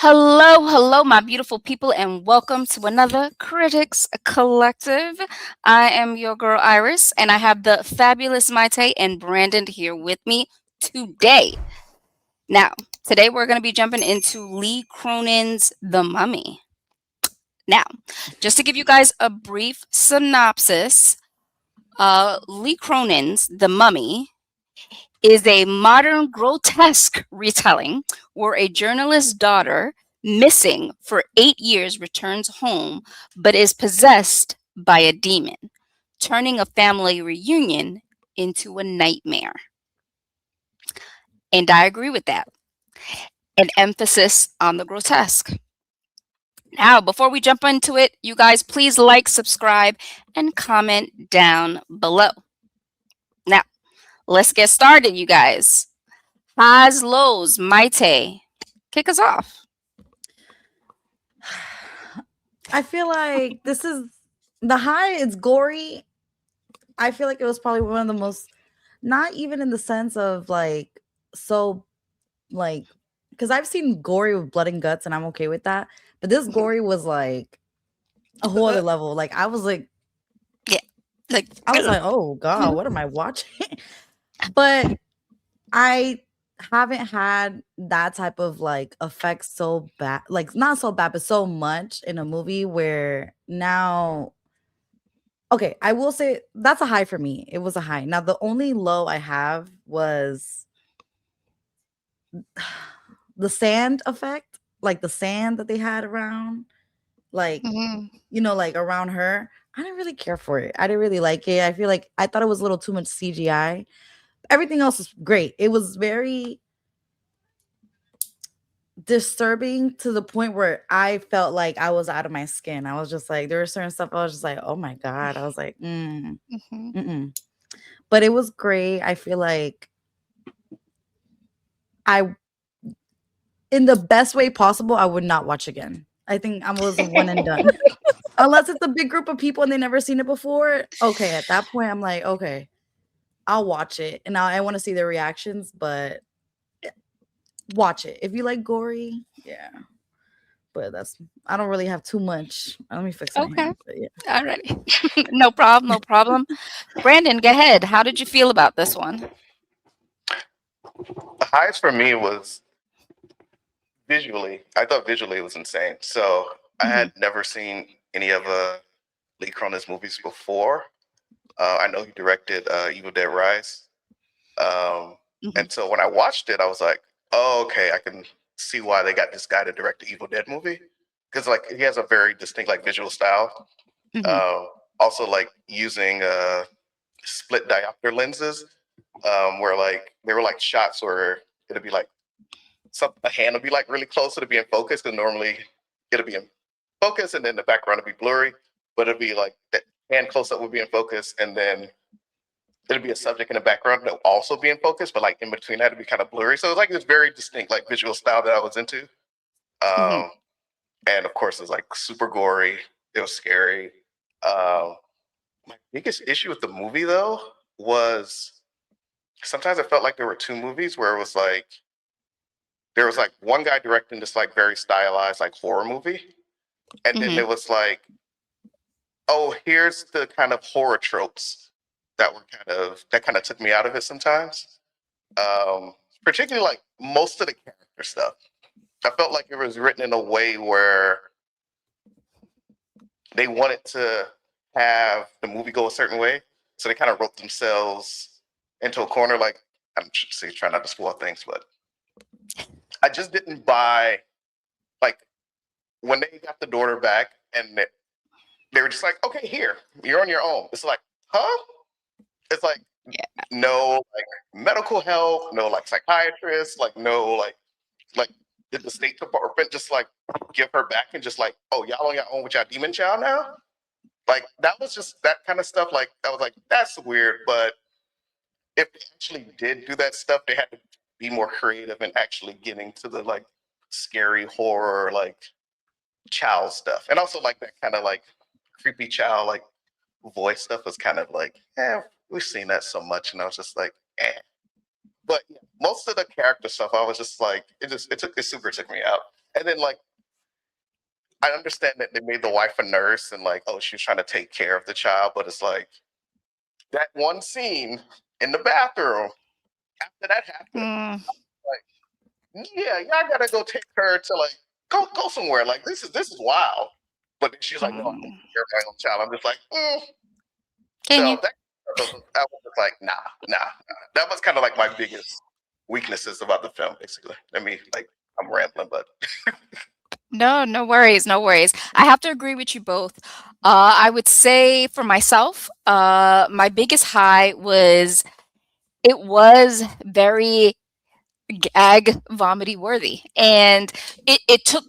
Hello, my beautiful people, and welcome to another Critics Collective. I am your girl Iris, and I have the fabulous Maite and Brandon here with me today. Now, today we're going to be jumping into Lee Cronin's The Mummy. Now, just to give you guys a brief synopsis, Lee Cronin's The Mummy is a modern grotesque retelling where a journalist's daughter, missing for 8 years, returns home but is possessed by a demon, turning a family reunion into a nightmare. And I agree with that. An emphasis on the grotesque. Now, before we jump into it, you guys please like, subscribe, and comment down below. Now, let's get started, you guys. Highs, lows, Maite, kick us off. I feel like this is the high. It's gory. I feel like it was probably one of the most, not even in the sense of like, because I've seen gory with blood and guts, and I'm okay with that. But this gory was like a whole other level. Like I was like, Yeah, like oh god, what am I watching? But I haven't had that type of like effect so bad, like not so bad, but so much in a movie where now. Okay, I will say that's a high for me. It was a high. Now the only low I have was the sand effect, like the sand that they had around, like mhm. like around her. I didn't really care for it. I didn't really like it. I feel like I thought it was a little too much CGI. Everything else was great. It was very disturbing to the point where I felt like I was out of my skin. I was just like, there was certain stuff I was just like, oh my god. I was like, Mhm. mm-mm. But it was great. I feel like I, in the best way possible, I would not watch again. I think I was a one and done. Unless it's a big group of people and they never seen it before. Okay, at that point, I'm like, okay, I'll watch it and I want to see their reactions. But watch it if you like gory. Yeah, but that's I don't really have too much. Let me fix my Okay, hand. But yeah, alrighty. No problem, no problem. Brandon, go ahead. How did you feel about this one? The highest for me was visually. I thought visually it was insane. So I Mhm. had never seen any of Lee Cronin's movies before. I know he directed Evil Dead Rise. Mhm. And so when I watched it, I was like, oh, okay, I can see why they got this guy to direct the Evil Dead movie. Because like he has a very distinct like visual style. Mhm. Uh, Also like using split diopter lenses, where like they were like shots where it'd be like a hand will be like really close to be in focus, because normally it'll be in focus and then the background will be blurry, but it'll be like the hand close up will be in focus and then it'll be a subject in the background that will also be in focus, but like in between that it'll be kind of blurry. So it's like this very distinct like visual style that I was into. Mhm. Um, and of course it's like super gory. It was scary. Um, my biggest issue with the movie though was sometimes I felt like there were two movies where it was like there was like one guy directing this like very stylized like horror movie, and then Mhm. there was like, oh, here's the kind of horror tropes that kind of took me out of it sometimes. Particularly like most of the character stuff. I felt like it was written in a way where they wanted to have the movie go a certain way, so they kind of wrote themselves into a corner. Like I'm say trying not to spoil things, but I just didn't buy like when they got the daughter back and they were just like, okay, here, you're on your own. It's like, huh? It's like Yeah. no like medical help, no like psychiatrist, like no like did the State Department just like give her back and just like, oh, y'all on your own with your demon child now? Like that was just that kind of stuff. Like I was like, that's weird. But if they actually did do that stuff, they had to be more creative and actually getting to the like scary horror like child stuff. And also like that kind of like creepy child like voice stuff was kind of like, we've seen that so much. And I was just like, But yeah, most of the character stuff, I was just like, it super took me out. And then like I understand that they made the wife a nurse and like, oh, she was trying to take care of the child, but it's like that one scene in the bathroom after that happened, Mm, like, yeah, y'all gotta go take her to like go somewhere. Like this is wild. But then she's like, no, I can mm. take care of my own child. I'm just like, Can so you? that I was just like, nah. That was kind of like my biggest weaknesses about the film, basically. I mean, like I'm rambling, but No, no worries, no worries. I have to agree with you both. I would say for myself, my biggest high was it was very gag vomity worthy, and it took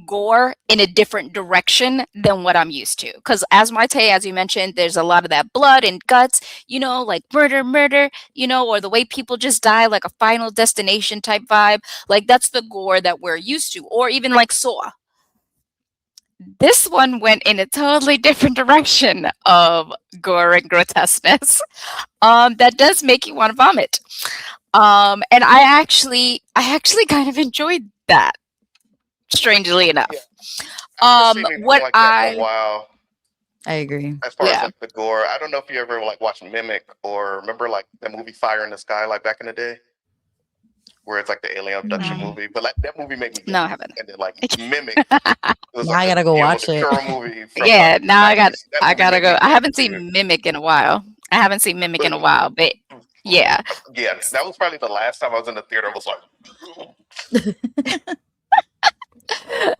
gore in a different direction than what I'm used to, because as Maite, as you mentioned, there's a lot of that blood and guts, like murder, or the way people just die, like a Final Destination type vibe. Like that's the gore that we're used to, or even like Saw. This one went in a totally different direction of gore and grotesqueness. That does make you want to vomit. And I actually kind of enjoyed that, strangely yeah, enough. I haven't seen anything What like that in a I while. I agree. As far as Yeah. like the gore, I don't know if you ever like watched Mimic or remember like the movie Fire in the Sky, like back in the day, where it's like the alien abduction No. movie. But like that movie made me No, I gag. haven't. And then like Mimic was Now like I a gotta go Guillermo watch del it. Toro movie from like Yeah, the now '90s. That I movie gotta made me go. I gag haven't too. seen Mimic in a while. I haven't seen Mimic in But a while, but yeah. yeah, that was probably the last time I was in the theater. I was like,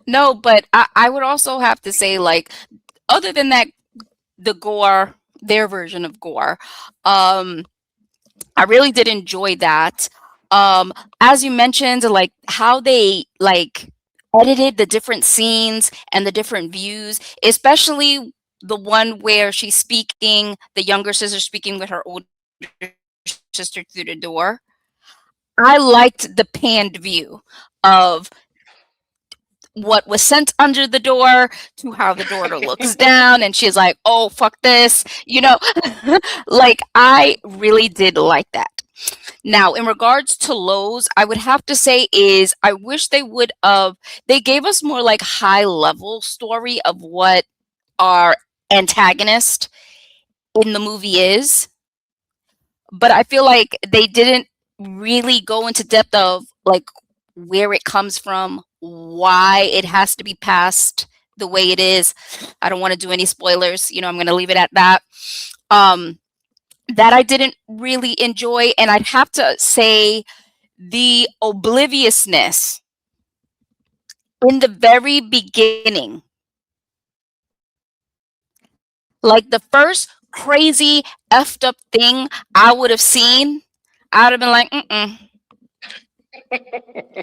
No, but I would also have to say, like, other than that, the gore, their version of gore, um, I really did enjoy that. Um, as you mentioned, like how they like edited the different scenes and the different views, especially the one where she's speaking, the younger sister speaking with her older sister through the door. I liked the panned view of what was sent under the door to how the daughter looks down and she's like, oh fuck this, like I really did like that. Now, in regards to lows, I would have to say is I wish they gave us more like high level story of what our antagonist in the movie is, but I feel like they didn't really go into depth of like where it comes from, why it has to be passed the way it is. I don't want to do any spoilers, I'm going to leave it at that. Um that I didn't really enjoy, and I'd have to say the obliviousness in the very beginning, like the first crazy effed up thing I would have seen, I would have been like,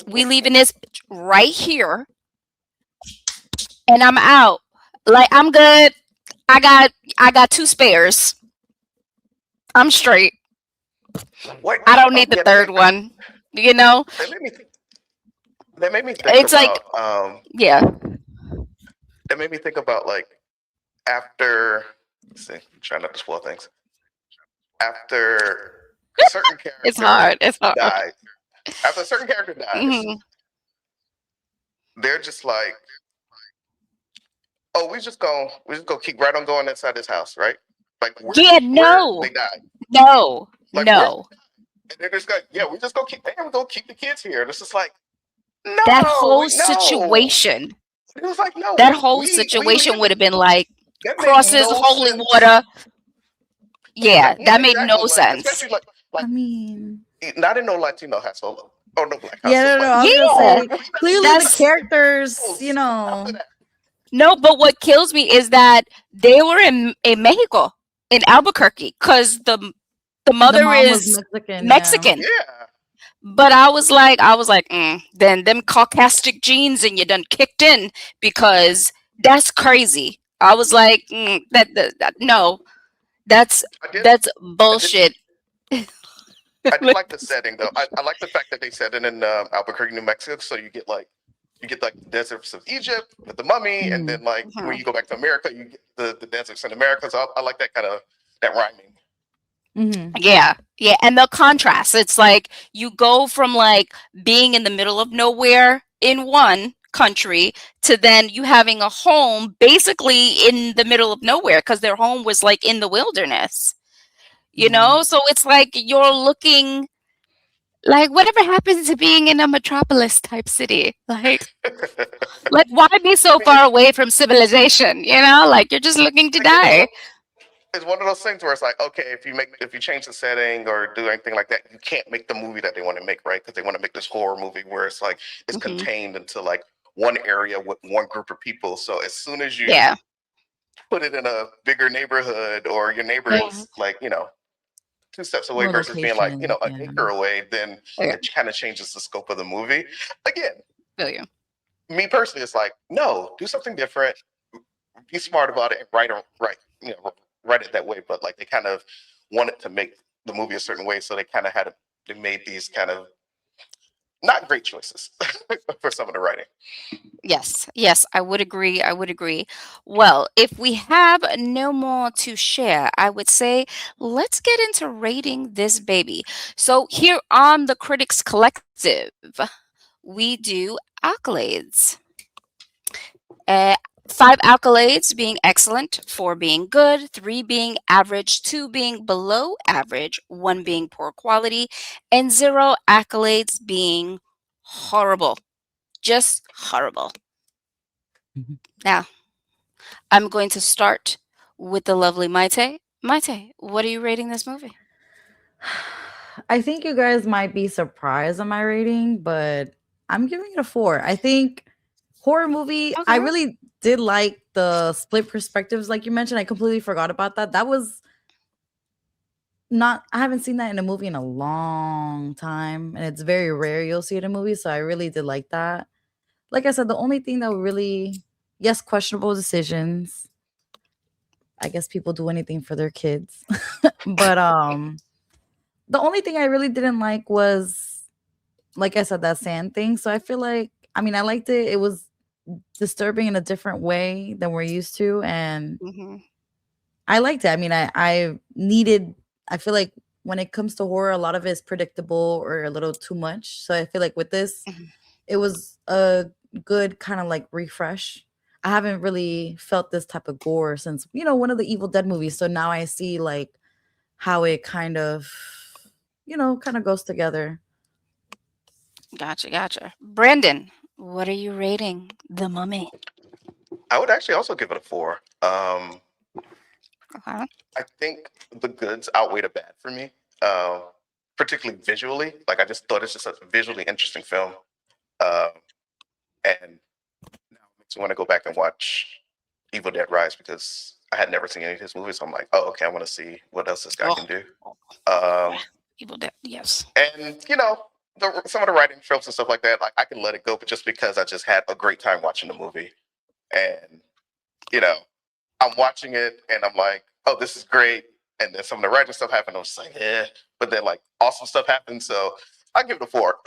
we leaving this right here, and I'm out. Like I'm good. I got two spares. I'm straight. wait, I don't need the yeah, third one. You know, that made me think. That made me think it's like, about yeah, that made me think about like after let's see, try not to spoil things. After a certain it's character hard. It's hard. dies, after a certain character dies, Mhm. they're just like, oh, we just gonna keep right on going inside this house, right? Like Yeah, where no, they died. no, Like where no. and they're just like, yeah, we just gonna keep the kids here. And it's just like, That no, whole no. situation, It was like, no, that we whole we we situation would leaving. have been like That made crosses no holy sense. water. Yeah, Yeah, that made no exactly. Like sense. especially like I mean, not in no Latino household or no black yeah, household. no, Like I was gonna Yeah, say clearly the that's characters, after that. no. But what kills me is that they were in Mexico, in Albuquerque, because the the mother mom was is Mexican, yeah. Mexican. Yeah. But I was like, then them caucastic genes and you done kicked in, because that's crazy. I was like, no, that's I did that's I did bullshit. I did like the setting though. I like the fact that they set it in Albuquerque, New Mexico, so you get like the deserts of Egypt with the mummy, and Mhm. then like when Mhm. you go back to America, you get the deserts in America. So I like that kind of that rhyming. Mhm. Yeah, and the contrast. It's like you go from like being in the middle of nowhere in one country to then you having a home basically in the middle of nowhere because their home was like in the wilderness. You Mhm. know, so it's like you're looking like whatever happens to being in a metropolis type city. Like why be I so mean, far away from civilization? You know, like you're just looking to again, die. it's one of those things where it's like, okay, if you change the setting or do anything like that, you can't make the movie that they want to make, right? Because they want to make this horror movie where it's like it's Hmm. contained into like one area with one group of people. So as soon as you Yeah. put it in a bigger neighborhood or your neighbor Mhm. is like, 2 steps away More versus being like, location. an Yeah. acre away, then Okay. it kind of changes the scope of the movie. Again, Feel you. me personally, it's like, no, do something different, be smart about it, and write it that way. But like they kind of wanted to make the movie a certain way, so they made these kind of not great choices for some of the writing. Yes, yes, I would agree. I would agree. Well, if we have no more to share, I would say let's get into rating this baby. So, here on the Critics Collective, we do accolades. Uh, Five accolades being excellent, four being good, three being average, two being below average, one being poor quality, and zero accolades being horrible. Just horrible. Mhm. Now, I'm going to start with the lovely Maite. Maite, what are you rating this movie? I think you guys might be surprised at my rating, but I'm giving it a 4. I think horror movie, I Okay. really did like the split perspectives like you mentioned. I completely forgot about that. That was not I haven't seen that in a movie in a long time, and it's very rare you'll see it in a movie, so I really did like that. Like I said, the only thing that really yes, questionable decisions. I guess people do anything for their kids. But the only thing I really didn't like was like I said, that sand thing. So I feel like I mean, I liked it. It was disturbing in a different way than we're used to. And Hmm. I liked it. I mean, I needed I feel like when it comes to horror, a lot of it is predictable or a little too much. So I feel like with this, Hmm. it was a good kind of like refresh. I haven't really felt this type of gore since, one of the Evil Dead movies. So now I see like how it kind of, kind of goes together. Gotcha, gotcha. Brandon, what are you rating The Mummy? I would actually also give it a 4. Okay. I think the goods outweigh the bad for me, um, particularly visually. Like I just thought it's just a visually interesting film, um, and now it makes me want to go back and watch Evil Dead Rise because I had never seen any of his movies. So I'm like, oh, okay, I want to see what else this guy Oh, can do. yeah. Um, Evil Dead. Yes. and some of the writing tropes and stuff like that, like I can let it go, but just because I just had a great time watching the movie, and you know, I'm watching it and I'm like, oh, this is great. And then some of the writing stuff happened. I was like, yeah. But then like awesome stuff happened. So I give it a 4.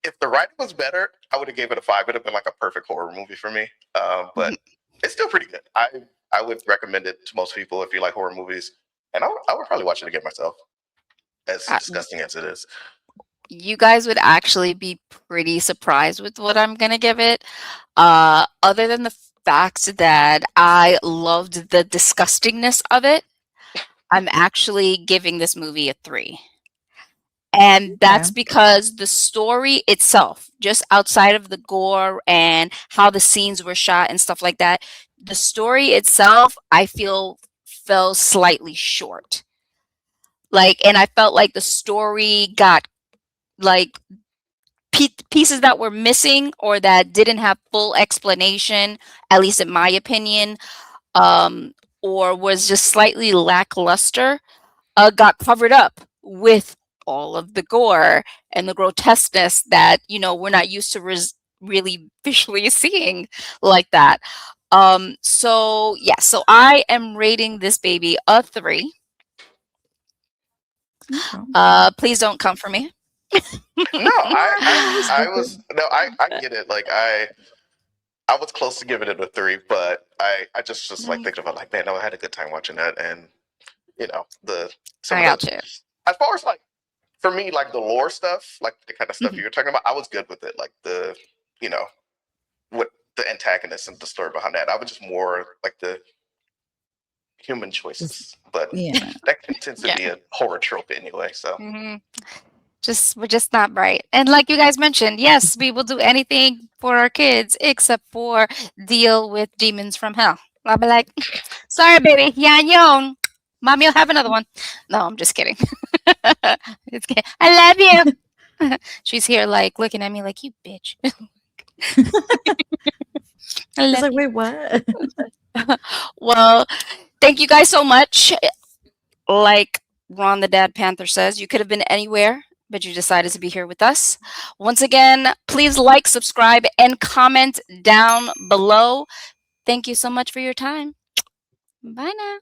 If the writing was better, I would have gave it a 5. It'd have been like a perfect horror movie for me. But Mhm. it's still pretty good. I would recommend it to most people if you like horror movies. And I would probably watch it again myself, as Uh, disgusting as it is. you guys would actually be pretty surprised with what I'm gonna give it. Other than the fact that I loved the disgustingness of it, I'm actually giving this movie a 3. And Okay. that's because the story itself, just outside of the gore and how the scenes were shot and stuff like that, the story itself, I feel fell slightly short. Like, and I felt like the story got like pieces that were missing or that didn't have full explanation, at least in my opinion, um, or was just slightly lackluster, got covered up with all of the gore and the grotesqueness that we're not used to really visually seeing like that. So yeah, so I am rating this baby a 3. Okay. Please don't come for me. No, It's I was good. no, I get it. Like I was close to giving it a 3, but I just like Mm, thinking about like, man, no, I had a good time watching that, and the some I of the got you. as far as like for me, like the lore stuff, like the kind of stuff Mhm. you were talking about, I was good with it. Like you know, what the antagonist and the story behind that. I was just more like the human choices, but Yeah. that tends to Yeah. be a horror trope anyway. So We're just not bright. And like you guys mentioned, yes, we will do anything for our kids except for deal with demons from hell. I'll be like, sorry, baby, yeah, yon. Mommy will have another one. No, I'm just kidding. It's kidding. I love you. She's here, like looking at me like you bitch. I She's love like, you. wait, what? Well, thank you guys so much. Like Ron the Dad Panther says, you could have been anywhere, but you decided to be here with us. Once again, please like, subscribe, and comment down below. Thank you so much for your time. Bye now.